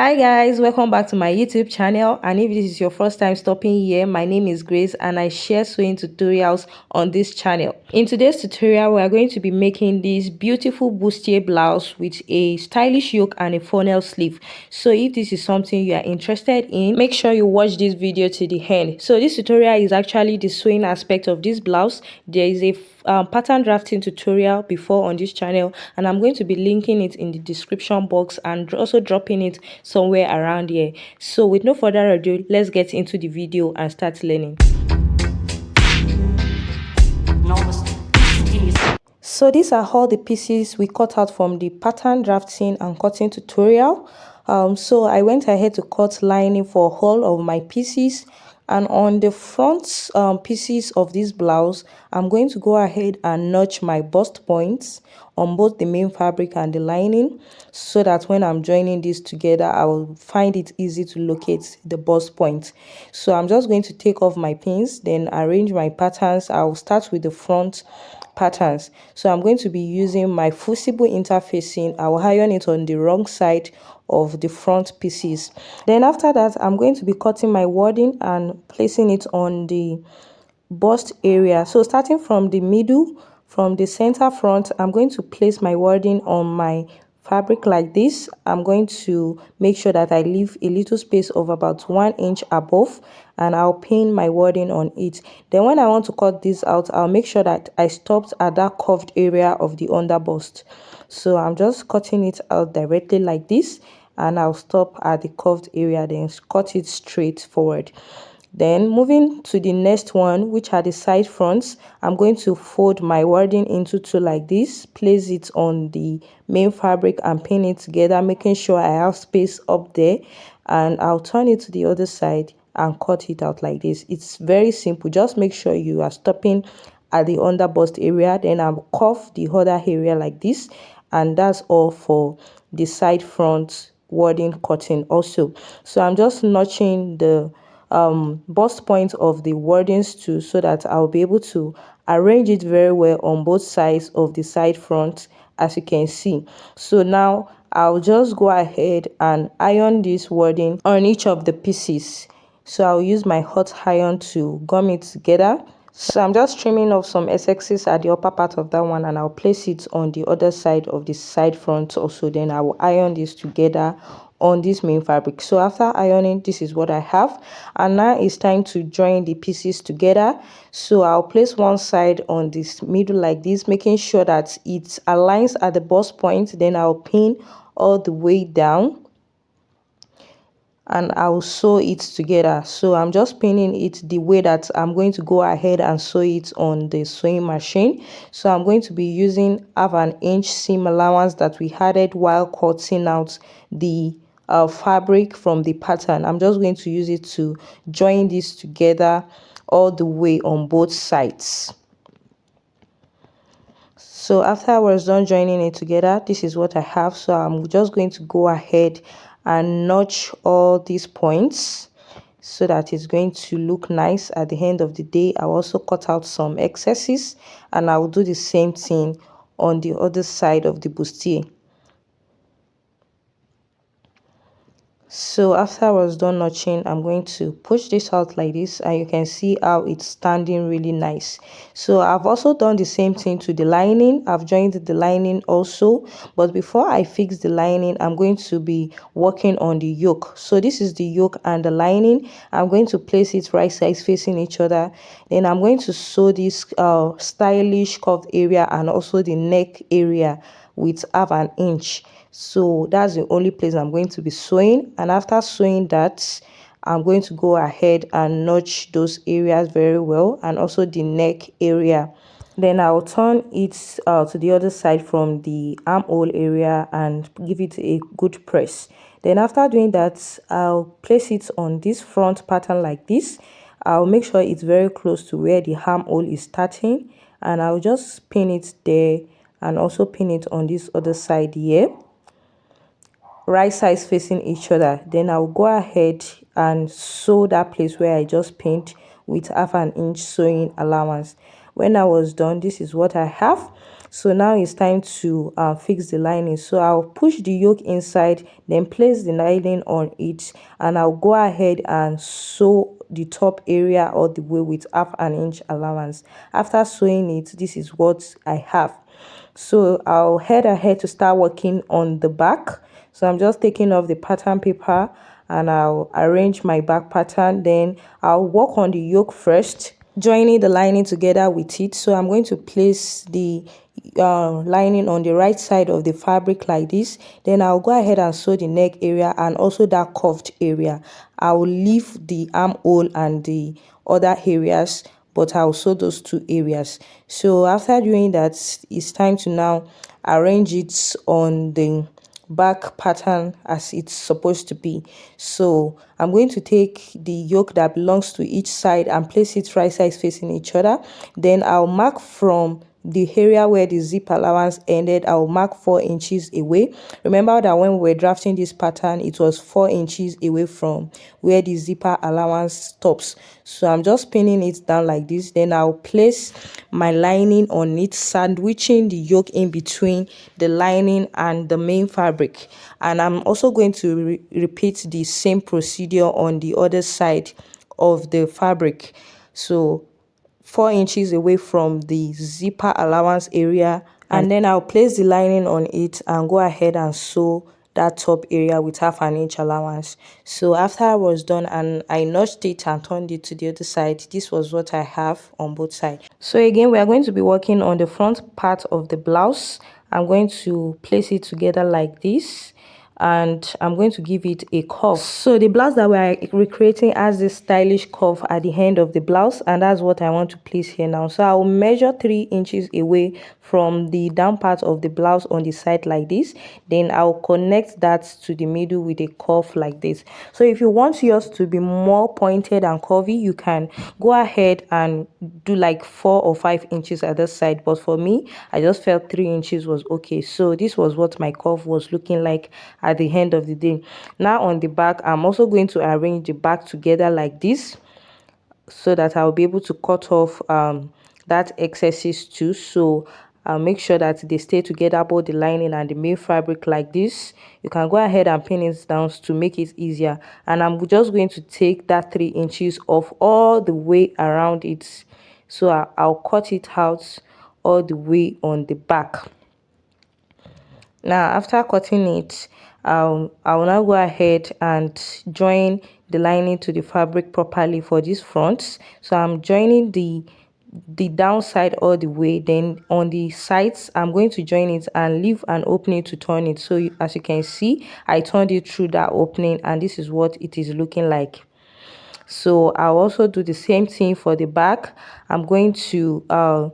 Hi guys, welcome back to my YouTube channel, and if this is your first time stopping here, my name is Grace and I share sewing tutorials on this channel. In today's tutorial, we are going to be making this beautiful bustier blouse with a stylish yoke and a funnel sleeve. So if this is something you are interested in, make sure you watch this video to the end. So this tutorial is actually the sewing aspect of this blouse. There is a pattern drafting tutorial before on this channel, and I'm going to be linking it in the description box and also dropping it somewhere around here. So with no further ado, let's get into the video and start learning. So these are all the pieces we cut out from the pattern drafting and cutting tutorial. So I went ahead to cut lining for all of my pieces, and on the front pieces of this blouse, I'm going to go ahead and notch my bust points on both the main fabric and the lining, so that when I'm joining these together, I will find it easy to locate the bust point. So I'm just going to take off my pins, then arrange my patterns. I'll start with the front patterns. So I'm going to be using my fusible interfacing. I will iron it on the wrong side of the front pieces. Then after that, I'm going to be cutting my wording and placing it on the bust area. So starting from the middle, from the center front, I'm going to place my wording on my fabric like this. I'm going to make sure that I leave a little space of about 1 inch above, and I'll pin my wording on it. Then when I want to cut this out, I'll make sure that I stopped at that curved area of the under bust. So I'm just cutting it out directly like this, and I'll stop at the curved area, then cut it straight forward. Then moving to the next one, which are the side fronts, I'm going to fold my wording into two like this, place it on the main fabric and pin it together, making sure I have space up there, and I'll turn it to the other side and cut it out like this. It's very simple. Just make sure you are stopping at the under bust area, then I'll cuff the other area like this, and that's all for the side front wording cutting also. So I'm just notching the bust point of the wordings too, so that I'll be able to arrange it very well on both sides of the side front, as you can see. So now I'll just go ahead and iron this wording on each of the pieces. So I'll use my hot iron to gum it together. So I'm just trimming off some excesses at the upper part of that one, and I'll place it on the other side of the side front also. Then I will iron this together on this main fabric. So after ironing, this is what I have, and now it's time to join the pieces together. So I'll place one side on this middle like this, making sure that it aligns at the bust point. Then I'll pin all the way down, and I'll sew it together. So I'm just pinning it the way that I'm going to go ahead and sew it on the sewing machine. So I'm going to be using 1/2 inch seam allowance that we added while cutting out the fabric from the pattern. I'm just going to use it to join this together all the way on both sides. So after I was done joining it together, this is what I have. So I'm just going to go ahead and notch all these points so that it's going to look nice at the end of the day. I'll also cut out some excesses, and I'll do the same thing on the other side of the bustier. So after I was done notching, I'm going to push this out like this, and you can see how it's standing really nice. So I've also done the same thing to the lining. I've joined the lining also, but before I fix the lining, I'm going to be working on the yoke. So this is the yoke and the lining. I'm going to place it right sides facing each other. Then I'm going to sew this stylish curved area and also the neck area with 1/2 inch. So that's the only place I'm going to be sewing, and after sewing that, I'm going to go ahead and notch those areas very well, and also the neck area. Then I'll turn it to the other side from the armhole area and give it a good press. Then after doing that, I'll place it on this front pattern like this. I'll make sure it's very close to where the armhole is starting, and I'll just pin it there and also pin it on this other side here, right sides facing each other. Then I'll go ahead and sew that place where I just pinned with 1/2 inch sewing allowance. When I was done, this is what I have. So now it's time to fix the lining. So I'll push the yoke inside, then place the lining on it, and I'll go ahead and sew the top area all the way with half an inch allowance. After sewing it, this is what I have. So I'll head ahead to start working on the back. So I'm just taking off the pattern paper and I'll arrange my back pattern. Then I'll work on the yoke first, joining the lining together with it. So I'm going to place the lining on the right side of the fabric like this. Then I'll go ahead and sew the neck area and also that curved area. I will leave the armhole and the other areas, but I'll sew those two areas. So after doing that, it's time to now arrange it on the back pattern as it's supposed to be. So I'm going to take the yoke that belongs to each side and place it right sides facing each other. Then I'll mark from the area where the zip allowance ended. I'll mark 4 inches away. Remember that when we were drafting this pattern, it was 4 inches away from where the zipper allowance stops. So I'm just pinning it down like this. Then I'll place my lining on it, sandwiching the yoke in between the lining and the main fabric. And I'm also going to repeat the same procedure on the other side of the fabric. So 4 inches away from the zipper allowance area, and then I'll place the lining on it and go ahead and sew that top area with half an inch allowance. So after I was done and I notched it and turned it to the other side, this was what I have on both sides. So again, we are going to be working on the front part of the blouse. I'm going to place it together like this, and I'm going to give it a curve. So the blouse that we're recreating has this stylish curve at the end of the blouse, and that's what I want to place here now. So I'll measure 3 inches away from the down part of the blouse on the side like this. Then I'll connect that to the middle with a curve like this. So if you want yours to be more pointed and curvy, you can go ahead and do like 4 or 5 inches at the side, but for me, I just felt 3 inches was okay. So this was what my curve was looking like at the end of the day. Now on the back, I'm also going to arrange the back together like this, so that I'll be able to cut off that excesses too. So I'll make sure that they stay together, both the lining and the main fabric like this. You can go ahead and pin it down to make it easier. And I'm just going to take that 3 inches off all the way around it. So I'll cut it out all the way on the back. Now after cutting it, I will now go ahead and join the lining to the fabric properly for this front. So I'm joining the downside all the way. Then on the sides, I'm going to join it and leave an opening to turn it. So as you can see, I turned it through that opening, and this is what it is looking like. So I'll also do the same thing for the back. I'm going to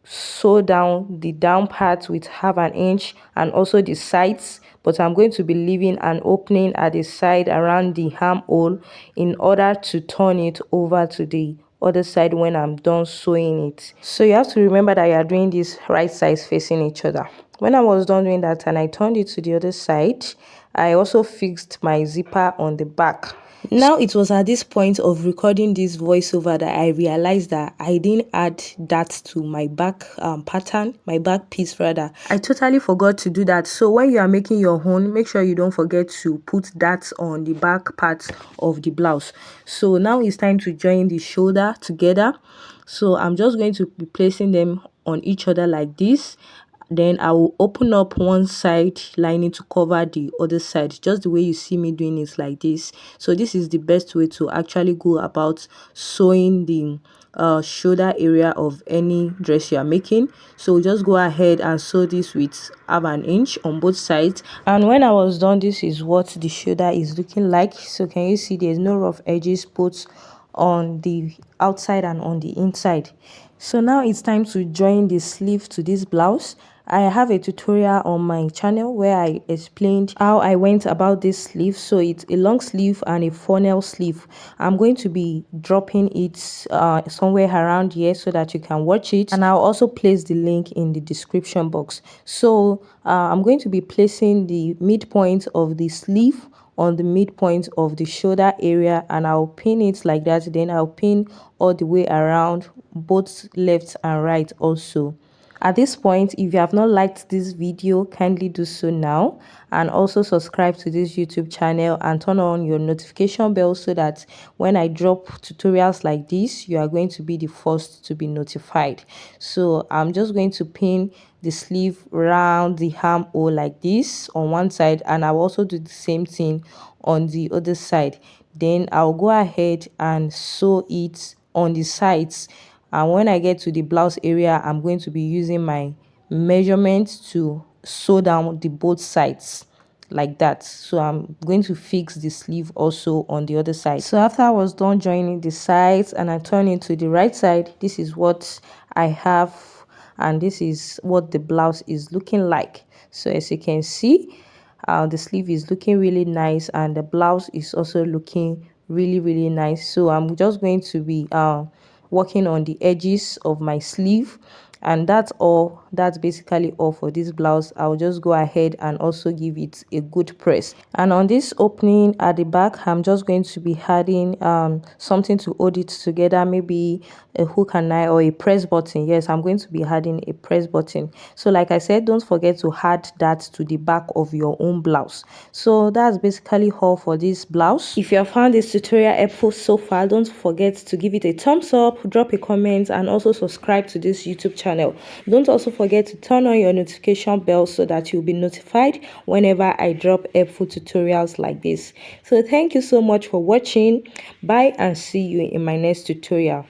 sew down the down part with half an inch and also the sides, but I'm going to be leaving an opening at the side around the armhole in order to turn it over to the other side when I'm done sewing it. So you have to remember that you are doing this right sides facing each other. When I was done doing that and I turned it to the other side, I also fixed my zipper on the back. Now it was at this point of recording this voiceover that I realized that I didn't add that to my back pattern, my back piece rather. I totally forgot to do that. So when you are making your own, make sure you don't forget to put that on the back part of the blouse. So now it's time to join the shoulder together. So I'm just going to be placing them on each other like this. Then I will open up one side lining to cover the other side, just the way you see me doing it like this. So this is the best way to actually go about sewing the shoulder area of any dress you are making. So just go ahead and sew this with half an inch on both sides. And when I was done, this is what the shoulder is looking like. So can you see there's no rough edges both on the outside and on the inside. So now it's time to join the sleeve to this blouse. I have a tutorial on my channel where I explained how I went about this sleeve. So it's a long sleeve and a funnel sleeve. I'm going to be dropping it somewhere around here so that you can watch it, and I'll also place the link in the description box. So I'm going to be placing the midpoint of the sleeve on the midpoint of the shoulder area, and I'll pin it like that. Then I'll pin all the way around both left and right also. At this point, if you have not liked this video, kindly do so now, and also subscribe to this YouTube channel and turn on your notification bell so that when I drop tutorials like this, you are going to be the first to be notified. So I'm just going to pin the sleeve around the armhole like this on one side, and I'll also do the same thing on the other side. Then I'll go ahead and sew it on the sides, and when I get to the blouse area, I'm going to be using my measurement to sew down the both sides like that. So I'm going to fix the sleeve also on the other side. So after I was done joining the sides and I turn into the right side, this is what I have, and this is what the blouse is looking like. So as you can see, the sleeve is looking really nice and the blouse is also looking really nice. So I'm just going to be working on the edges of my sleeve, and that's basically all for this blouse. I'll just go ahead and also give it a good press, and on this opening at the back, I'm just going to be adding something to hold it together, maybe a hook and eye or a press button. Yes, I'm going to be adding a press button. So like I said, don't forget to add that to the back of your own blouse. So that's basically all for this blouse. If you have found this tutorial helpful so far, don't forget to give it a thumbs up, drop a comment, and also subscribe to this YouTube channel. Don't also forget to turn on your notification bell so that you'll be notified whenever I drop helpful tutorials like this. So thank you so much for watching. Bye, and see you in my next tutorial.